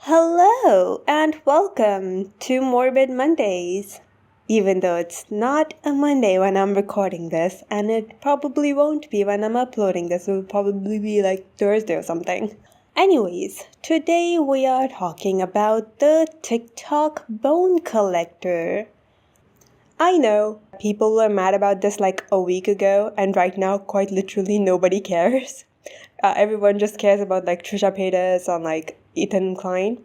Hello and welcome to Morbid Mondays. Even though it's not a Monday when I'm recording this, and it probably won't be when I'm uploading this, it will probably be like Thursday or something. Anyways, today we are talking about the TikTok bone collector. I know people were mad about this like a week ago, and right now, quite literally, nobody cares. Everyone just cares about like Trisha Paytas and like Ethan Klein.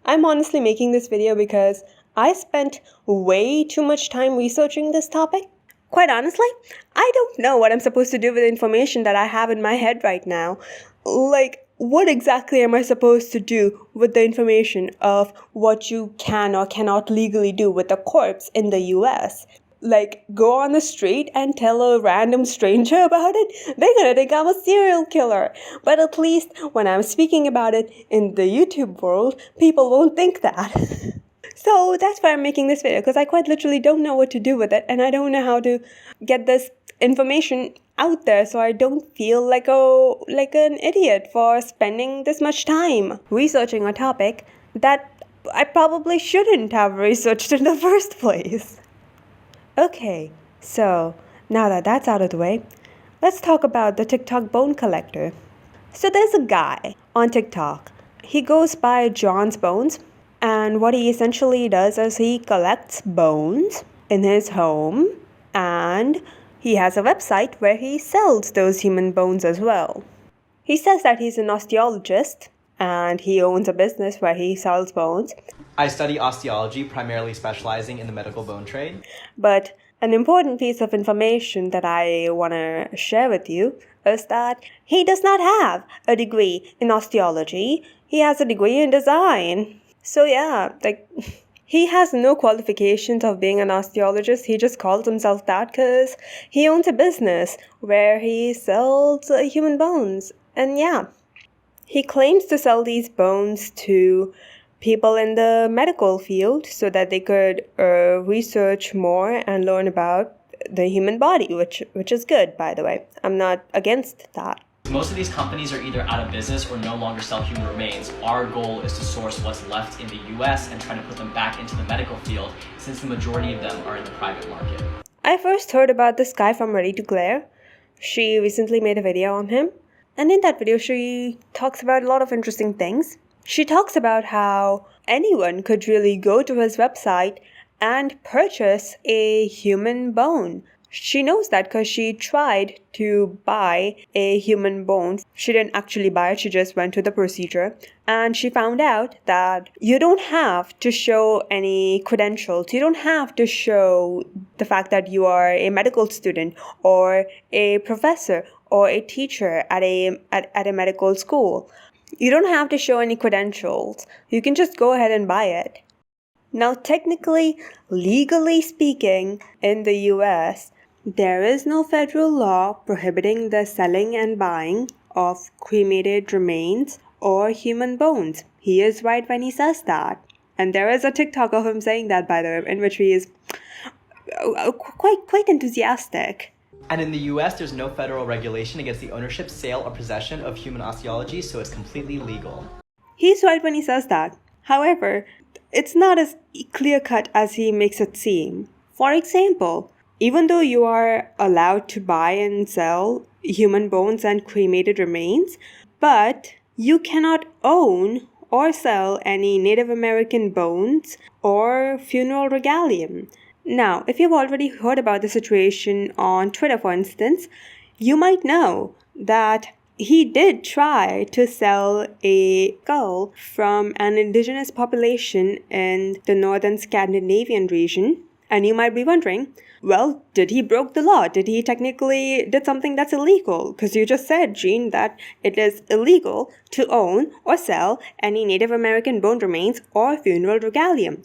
I'm honestly making this video because I spent way too much time researching this topic. Quite honestly, I don't know what I'm supposed to do with the information that I have in my head right now. Like, what exactly am I supposed to do with the information of what you can or cannot legally do with a corpse in the US? Like, go on the street and tell a random stranger about it? They're gonna think I'm a serial killer. But at least when I'm speaking about it in the YouTube world, people won't think that. So that's why I'm making this video, because I quite literally don't know what to do with it, and I don't know how to get this information out there so I don't feel like an idiot for spending this much time researching a topic that I probably shouldn't have researched in the first place. Okay, so now that that's out of the way, let's talk about the TikTok bone collector. So there's a guy on TikTok. He goes by jonsbones, and what he essentially does is he collects bones in his home, and he has a website where he sells those human bones as well. He says that he's an osteologist, and he owns a business where he sells bones. I study osteology, primarily specializing in the medical bone trade. But an important piece of information that I want to share with you is that he does not have a degree in osteology. He has a degree in design. So yeah, he has no qualifications of being an osteologist. He just calls himself that because he owns a business where he sells human bones. And yeah, he claims to sell these bones to people in the medical field so that they could research more and learn about the human body, which is good, by the way. I'm not against that. Most of these companies are either out of business or no longer sell human remains. Our goal is to source what's left in the US and try to put them back into the medical field, since the majority of them are in the private market. I first heard about this guy from Ready to Glare. She recently made a video on him, and in that video she talks about a lot of interesting things. She talks about how anyone could really go to his website and purchase a human bone. She knows that because she tried to buy a human bone. She didn't actually buy it, she just went to the procedure. And she found out that you don't have to show any credentials. You don't have to show the fact that you are a medical student or a professor or a teacher at a medical school. You don't have to show any credentials. You can just go ahead and buy it. Now, technically, legally speaking, in the US, there is no federal law prohibiting the selling and buying of cremated remains or human bones. He is right when he says that. And there is a TikTok of him saying that, by the way, in which he is quite enthusiastic. And in the US, there's no federal regulation against the ownership, sale, or possession of human osteology, so it's completely legal. He's right when he says that. However, it's not as clear-cut as he makes it seem. For example, even though you are allowed to buy and sell human bones and cremated remains, but you cannot own or sell any Native American bones or funeral regalium. Now, if you've already heard about the situation on Twitter, for instance, you might know that he did try to sell a skull from an indigenous population in the northern Scandinavian region. And you might be wondering, well, did he broke the law? Did he technically did something that's illegal? Because you just said, Jean, that it is illegal to own or sell any Native American bone remains or funeral regalium.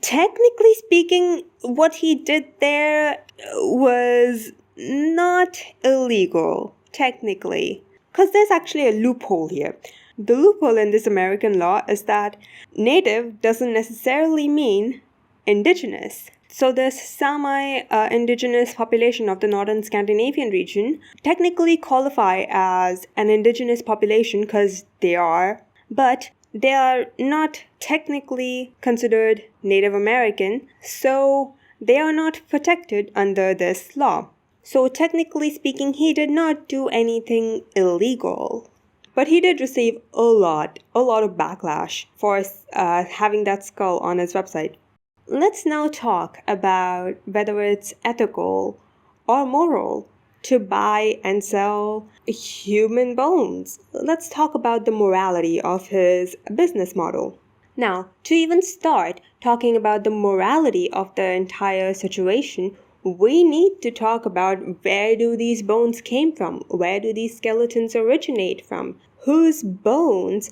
Technically speaking, what he did there was not illegal, technically. Because there's actually a loophole here. The loophole in this American law is that native doesn't necessarily mean indigenous. So this semi-indigenous population of the northern Scandinavian region technically qualify as an indigenous population because they are, but They are not technically considered Native American, so they are not protected under this law. So, technically speaking, he did not do anything illegal. But he did receive a lot of backlash for having that skull on his website. Let's now talk about whether it's ethical or moral to buy and sell human bones. Let's talk about the morality of his business model. Now, to even start talking about the morality of the entire situation, we need to talk about where do these bones came from? Where do these skeletons originate from? Whose bones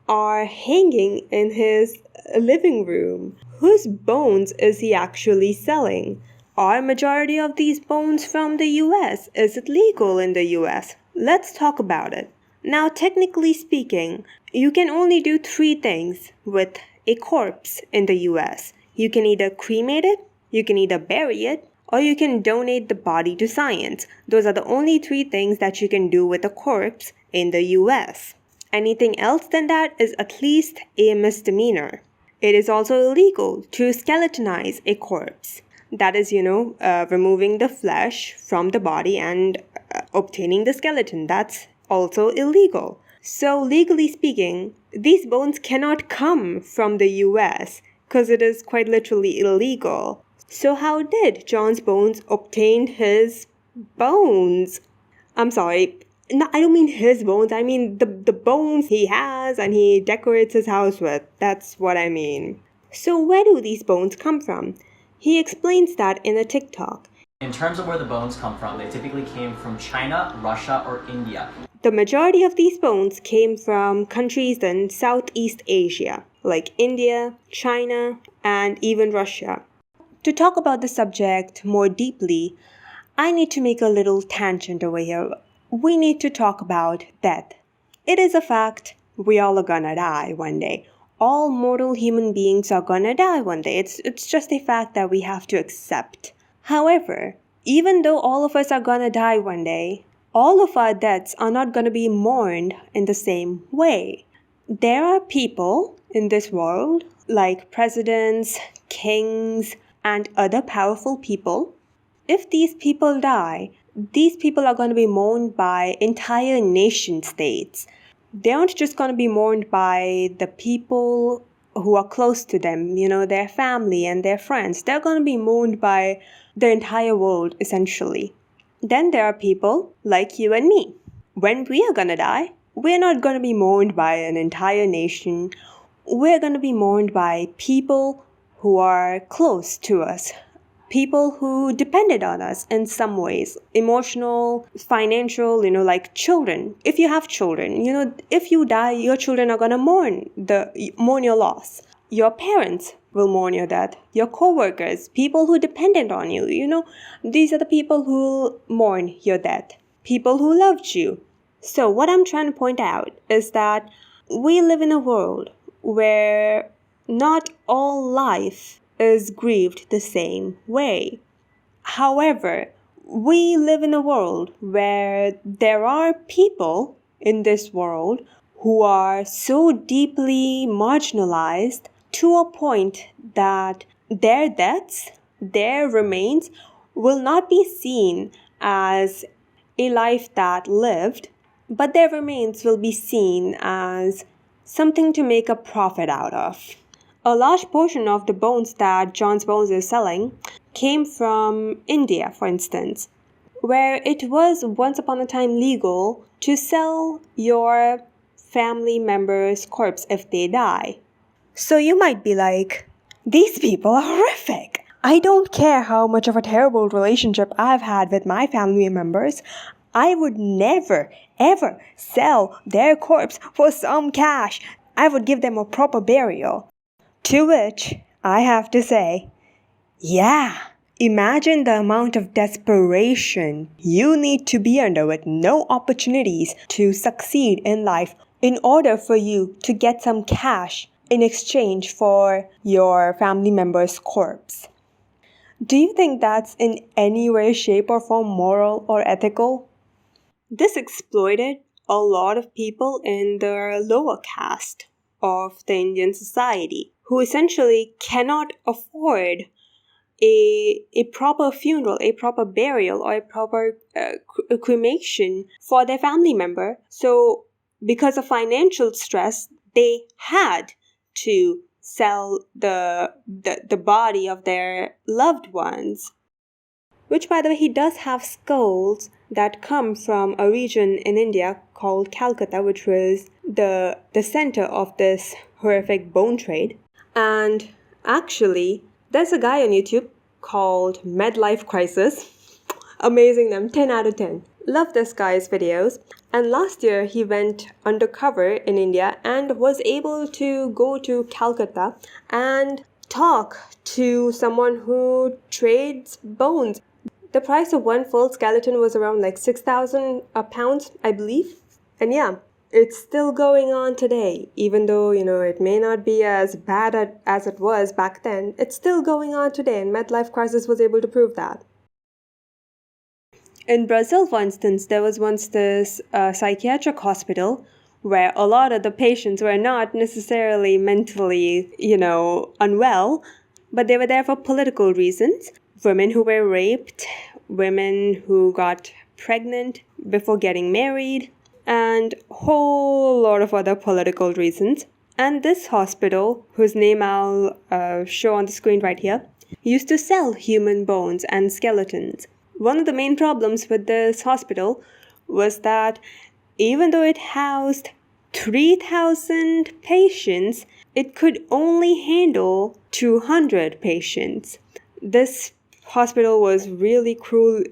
are hanging in his living room? Whose bones is he actually selling? Are majority of these bones from the US? Is it legal in the US? Let's talk about it. Now, technically speaking, you can only do 3 things with a corpse in the US. You can either cremate it, you can either bury it, or you can donate the body to science. Those are the only 3 things that you can do with a corpse in the US. Anything else than that is at least a misdemeanor. It is also illegal to skeletonize a corpse. That is, removing the flesh from the body and obtaining the skeleton. That's also illegal. So, legally speaking, these bones cannot come from the US because it is quite literally illegal. So, how did John's Bones obtain his bones? I'm sorry. No, I don't mean his bones. I mean the bones he has and he decorates his house with. That's what I mean. So, where do these bones come from? He explains that in a TikTok. In terms of where the bones come from, they typically came from China, Russia, or India. The majority of these bones came from countries in Southeast Asia, like India, China, and even Russia. To talk about the subject more deeply, I need to make a little tangent over here. We need to talk about death. It is a fact we all are gonna die one day. All mortal human beings are gonna die one day. It's just a fact that we have to accept. However, even though all of us are gonna die one day, all of our deaths are not gonna be mourned in the same way. There are people in this world, like presidents, kings, and other powerful people. If these people die, these people are going to be mourned by entire nation states. They aren't just going to be mourned by the people who are close to them, their family and their friends. They're going to be mourned by the entire world, essentially. Then there are people like you and me. When we are going to die, we're not going to be mourned by an entire nation. We're going to be mourned by people who are close to us. People who depended on us in some ways, emotional, financial, like children. If you have children, if you die, your children are gonna mourn your loss. Your parents will mourn your death. Your co-workers, people who depended on you, these are the people who mourn your death. People who loved you. So what I'm trying to point out is that we live in a world where not all life is grieved the same way. However, we live in a world where there are people in this world who are so deeply marginalized to a point that their deaths, their remains, will not be seen as a life that lived, but their remains will be seen as something to make a profit out of. A large portion of the bones that John's Bones is selling came from India, for instance, where it was once upon a time legal to sell your family member's corpse if they die. So you might be like, these people are horrific. I don't care how much of a terrible relationship I've had with my family members. I would never, ever sell their corpse for some cash. I would give them a proper burial. To which I have to say, yeah, imagine the amount of desperation you need to be under with no opportunities to succeed in life in order for you to get some cash in exchange for your family member's corpse. Do you think that's in any way, shape, or form moral or ethical? This exploited a lot of people in the lower caste of the Indian society who essentially cannot afford a proper funeral, a proper burial, or a proper cremation for their family member. So, because of financial stress, they had to sell the body of their loved ones. Which, by the way, he does have skulls that come from a region in India called Calcutta, which was the center of this horrific bone trade. And actually, there's a guy on YouTube called Midlife Crisis. Amazing them, 10 out of 10. Love this guy's videos. And last year, he went undercover in India and was able to go to Calcutta and talk to someone who trades bones. The price of one full skeleton was around like 6,000 pounds, I believe. And yeah, it's still going on today. Even though, it may not be as bad as it was back then, it's still going on today, and Midlife Crisis was able to prove that. In Brazil, for instance, there was once this psychiatric hospital where a lot of the patients were not necessarily mentally, unwell, but they were there for political reasons. Women who were raped, women who got pregnant before getting married, and a whole lot of other political reasons. And this hospital, whose name I'll show on the screen right here, used to sell human bones and skeletons. One of the main problems with this hospital was that even though it housed 3,000 patients, it could only handle 200 patients. This hospital was really cruel.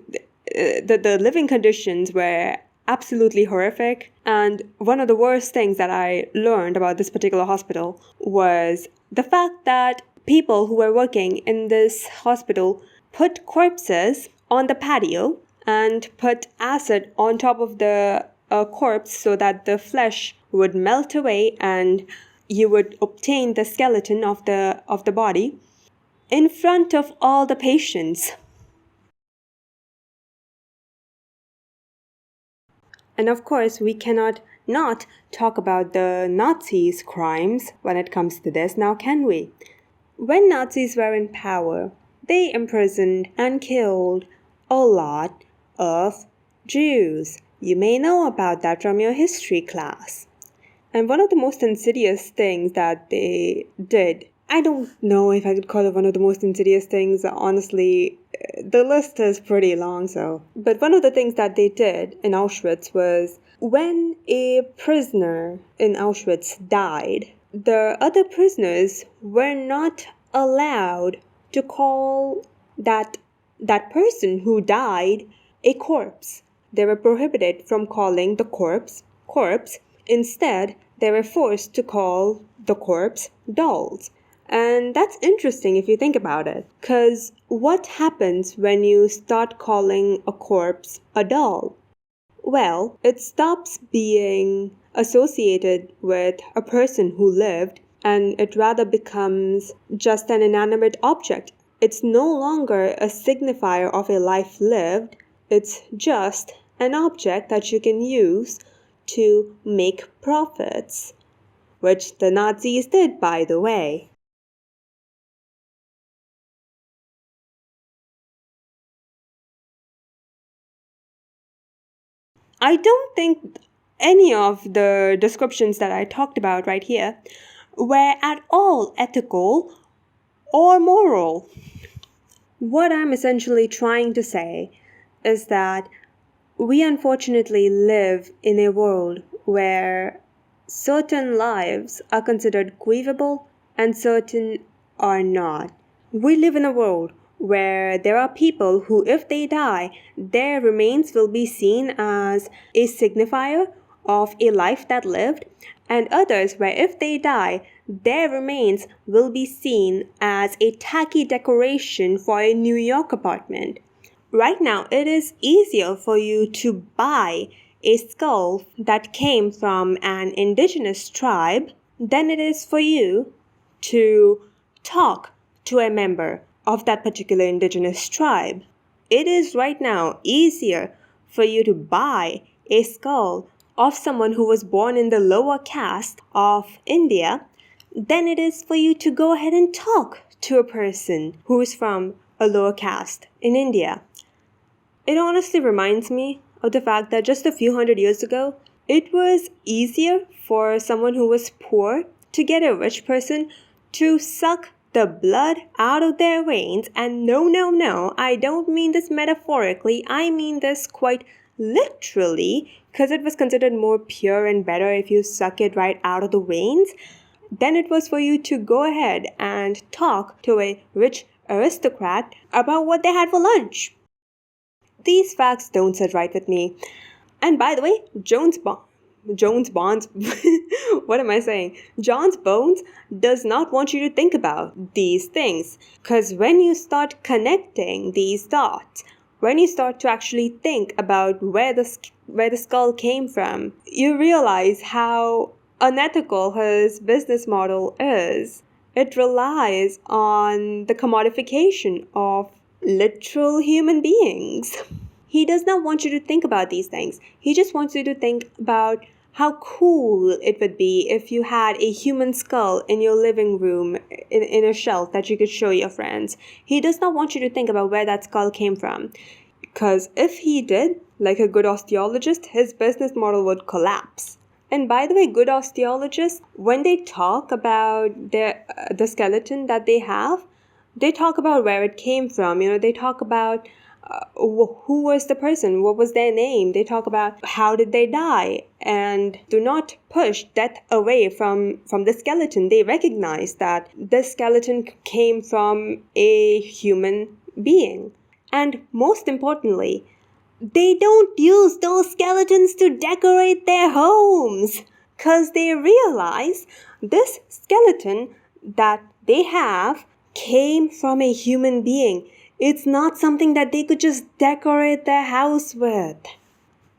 The living conditions were absolutely horrific. And one of the worst things that I learned about this particular hospital was the fact that people who were working in this hospital put corpses on the patio and put acid on top of the corpse so that the flesh would melt away and you would obtain the skeleton of the body in front of all the patients. And of course, we cannot not talk about the Nazis' crimes when it comes to this, now can we? When Nazis were in power, they imprisoned and killed a lot of Jews. You may know about that from your history class. And one of the most insidious things that they did, I don't know if I could call it one of the most insidious things. Honestly, the list is pretty long, so. But one of the things that they did in Auschwitz was when a prisoner in Auschwitz died, the other prisoners were not allowed to call that person who died a corpse. They were prohibited from calling the corpse. Instead, they were forced to call the corpse dolls. And that's interesting if you think about it. Because what happens when you start calling a corpse a doll? Well, it stops being associated with a person who lived, and it rather becomes just an inanimate object. It's no longer a signifier of a life lived. It's just an object that you can use to make profits, which the Nazis did, by the way. I don't think any of the descriptions that I talked about right here were at all ethical or moral. What I'm essentially trying to say is that we unfortunately live in a world where certain lives are considered grievable and certain are not. We live in a world where there are people who, if they die, their remains will be seen as a signifier of a life that lived, and others where if they die, their remains will be seen as a tacky decoration for a New York apartment. Right now, it is easier for you to buy a skull that came from an indigenous tribe than it is for you to talk to a member of that particular indigenous tribe. It is right now easier for you to buy a skull of someone who was born in the lower caste of India than it is for you to go ahead and talk to a person who is from a lower caste in India. It honestly reminds me of the fact that just a few hundred years ago, it was easier for someone who was poor to get a rich person to suck the blood out of their veins. And no, I don't mean this metaphorically, I mean this quite literally, because it was considered more pure and better if you suck it right out of the veins than it was for you to go ahead and talk to a rich aristocrat about what they had for lunch. These facts don't sit right with me. And by the way, jonsbones, what am I saying? jonsbones does not want you to think about these things. Because when you start connecting these dots, when you start to actually think about where the skull came from, you realize how unethical his business model is. It relies on the commodification of literal human beings. He does not want you to think about these things. He just wants you to think about how cool it would be if you had a human skull in your living room in a shelf that you could show your friends. He does not want you to think about where that skull came from. Because if he did, like a good osteologist, his business model would collapse. And by the way, good osteologists, when they talk about the skeleton that they have, they talk about where it came from. They talk about who was the person, what was their name. They talk about how did they die, and do not push death away from the skeleton. They recognize that the skeleton came from a human being. And most importantly, they don't use those skeletons to decorate their homes, because they realize this skeleton that they have came from a human being. It's not something that they could just decorate their house with.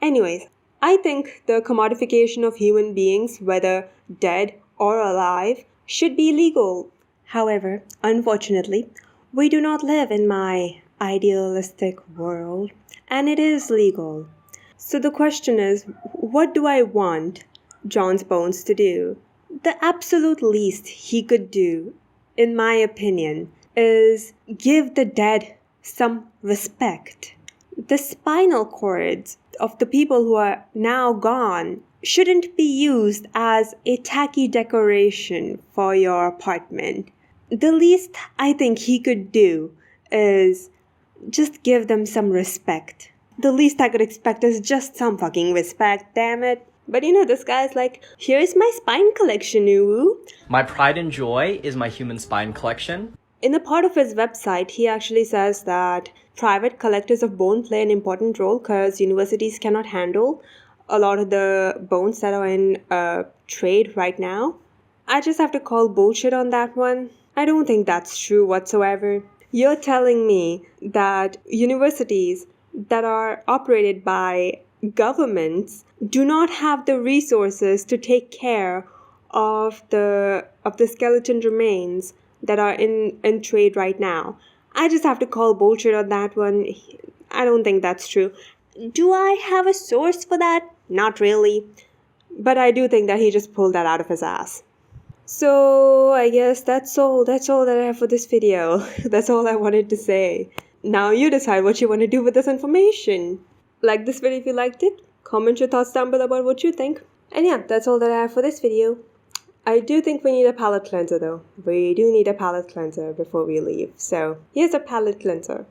Anyways, I think the commodification of human beings, whether dead or alive, should be legal. However, unfortunately, we do not live in my idealistic world, and it is legal. So the question is, what do I want jonsbones to do? The absolute least he could do, in my opinion, is give the dead some respect. The spinal cords of the people who are now gone shouldn't be used as a tacky decoration for your apartment. The least I think he could do is just give them some respect. The least I could expect is just some fucking respect, damn it. But this guy's like, here's my spine collection, ooh. My pride and joy is my human spine collection. In a part of his website, he actually says that private collectors of bone play an important role because universities cannot handle a lot of the bones that are in trade right now. I just have to call bullshit on that one. I don't think that's true whatsoever. You're telling me that universities that are operated by governments do not have the resources to take care of the skeleton remains that are in trade right now. I just have to call bullshit on that one. I don't think that's true. Do I have a source for that? Not really. But I do think that he just pulled that out of his ass. So I guess that's all that I have for this video. That's all I wanted to say. Now you decide what you want to do with this information. Like this video if you liked it. Comment your thoughts down below about what you think. And yeah, that's all that I have for this video. I do think we need a palate cleanser though. We do need a palate cleanser before we leave. So here's a palate cleanser.